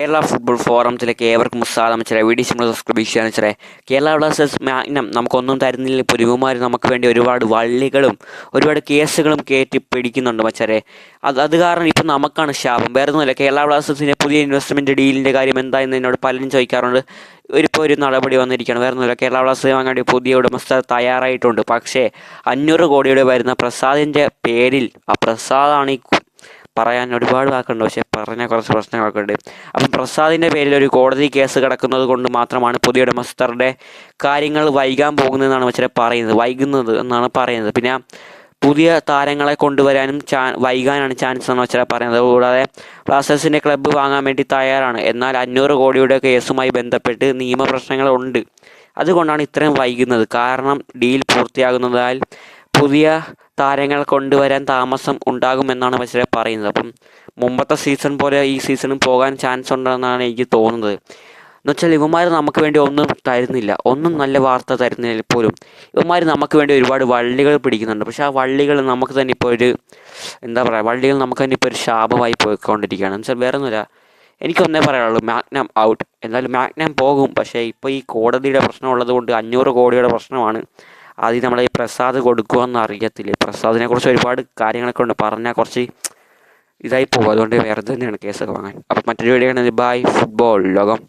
Kerala football ഫോറത്തിലേക്ക് ഏവർക്കും സ്വാഗതം. Video നമ്മൾ സബ്സ്ക്രൈബ് ചെയ്യാന്ന് കേരള ബ്ലാസ്റ്റേഴ്സ് മാഗ്നം നമുക്കൊന്നും തരുന്നില്ല. ഇപ്പോൾ ഇവന്മാർ നമുക്ക് വേണ്ടി ഒരുപാട് വള്ളികളും ഒരുപാട് കേസുകളും കയറ്റി പിടിക്കുന്നുണ്ട് മച്ചാരെ. അത് കാരണം ഇപ്പം നമുക്കാണ് ശാപം. വേറെ ഒന്നുമില്ല, കേരള ബ്ലാസ്റ്റേഴ്സിൻ്റെ പുതിയ ഇൻവെസ്റ്റ്മെൻറ്റ് ഡീലിൻ്റെ കാര്യം എന്തായെന്ന് എന്നോട് പലരും ചോദിക്കാറുണ്ട്. ഇപ്പോൾ ഒരു നടപടി വന്നിരിക്കുകയാണ്. വേറെ ഒന്നുമില്ല, കേരള ബ്ലാസ്റ്റേഴ്സ് വാങ്ങാൻ വേണ്ടി പുതിയ ഉടമസ്ഥർ തയ്യാറായിട്ടുണ്ട്. പക്ഷേ 500 കോടിയുടെ വരുന്ന പ്രസാദിൻ്റെ പേരിൽ, ആ പ്രസാദാണ് ഈ പറയാൻ ഒരുപാട് വാക്കുണ്ട്, പക്ഷേ പറഞ്ഞാൽ കുറച്ച് പ്രശ്നങ്ങളൊക്കെ ഉണ്ട്. അപ്പം പ്രസാദിൻ്റെ പേരിൽ ഒരു കോടതി കേസ് കിടക്കുന്നത് കൊണ്ട് മാത്രമാണ് പുതിയ ഉടമസ്ഥരുടെ കാര്യങ്ങൾ വൈകാൻ പോകുന്നതെന്നാണ് മച്ചാരെ പറയുന്നത്. വൈകുന്നത് എന്നാണ് പറയുന്നത്. പിന്നെ പുതിയ താരങ്ങളെ കൊണ്ടുവരാനും വൈകാനാണ് ചാൻസ് എന്ന് വെച്ചാൽ പറയുന്നത്. കൂടാതെ ബ്ലാസ്റ്റേഴ്സിൻ്റെ ക്ലബ്ബ് വാങ്ങാൻ വേണ്ടി തയ്യാറാണ്. എന്നാൽ 500 കോടിയുടെ കേസുമായി ബന്ധപ്പെട്ട് നിയമപ്രശ്നങ്ങളുണ്ട്. അതുകൊണ്ടാണ് ഇത്രയും വൈകുന്നത്. കാരണം ഡീൽ പൂർത്തിയാകുന്നതാൽ പുതിയ താരങ്ങൾ കൊണ്ടുവരാൻ താമസം ഉണ്ടാകുമെന്നാണ് പക്ഷേ പറയുന്നത്. അപ്പം മുമ്പത്തെ സീസൺ പോലെ ഈ സീസണും പോകാൻ ചാൻസ് ഉണ്ടെന്നാണ് എനിക്ക് തോന്നുന്നത്. എന്നുവെച്ചാൽ ഇവന്മാർ നമുക്ക് വേണ്ടി ഒന്നും തരുന്നില്ല, ഒന്നും നല്ല വാർത്ത തരുന്നില്ല. പോലും ഇവന്മാർ നമുക്ക് വേണ്ടി ഒരുപാട് വള്ളികൾ പിടിക്കുന്നുണ്ട്. പക്ഷേ ആ വള്ളികൾ നമുക്ക് തന്നെ ഇപ്പോൾ ഒരു എന്താ പറയുക, വള്ളികൾ നമുക്ക് തന്നെ ഇപ്പോൾ ഒരു ശാപമായി പോയിക്കൊണ്ടിരിക്കുകയാണ്. എന്നുവെച്ചാൽ വേറെ ഒന്നുമില്ല, എനിക്കൊന്നേ പറയാനുള്ളൂ, മാഗ്നം ഔട്ട്. എന്തായാലും മാഗ്നം പോകും. പക്ഷേ ഇപ്പോൾ ഈ കോടതിയുടെ പ്രശ്നം ഉള്ളത് കൊണ്ട് 500 കോടിയുടെ പ്രശ്നമാണ്. ആദ്യം നമ്മളെ ഈ പ്രസാദ് കൊടുക്കുമെന്ന് അറിയത്തില്ല. പ്രസാദിനെ കുറിച്ച് ഒരുപാട് കാര്യങ്ങളൊക്കെ ഉണ്ട്, പറഞ്ഞാൽ കുറച്ച് ഇതായി പോകും. അതുകൊണ്ട് വേറെ തന്നെയാണ് കേസൊക്കെ വാങ്ങാൻ. അപ്പം മറ്റൊരു വീഡിയോ ആണ്. ബൈ. ഫുട്ബോൾ ലോകം.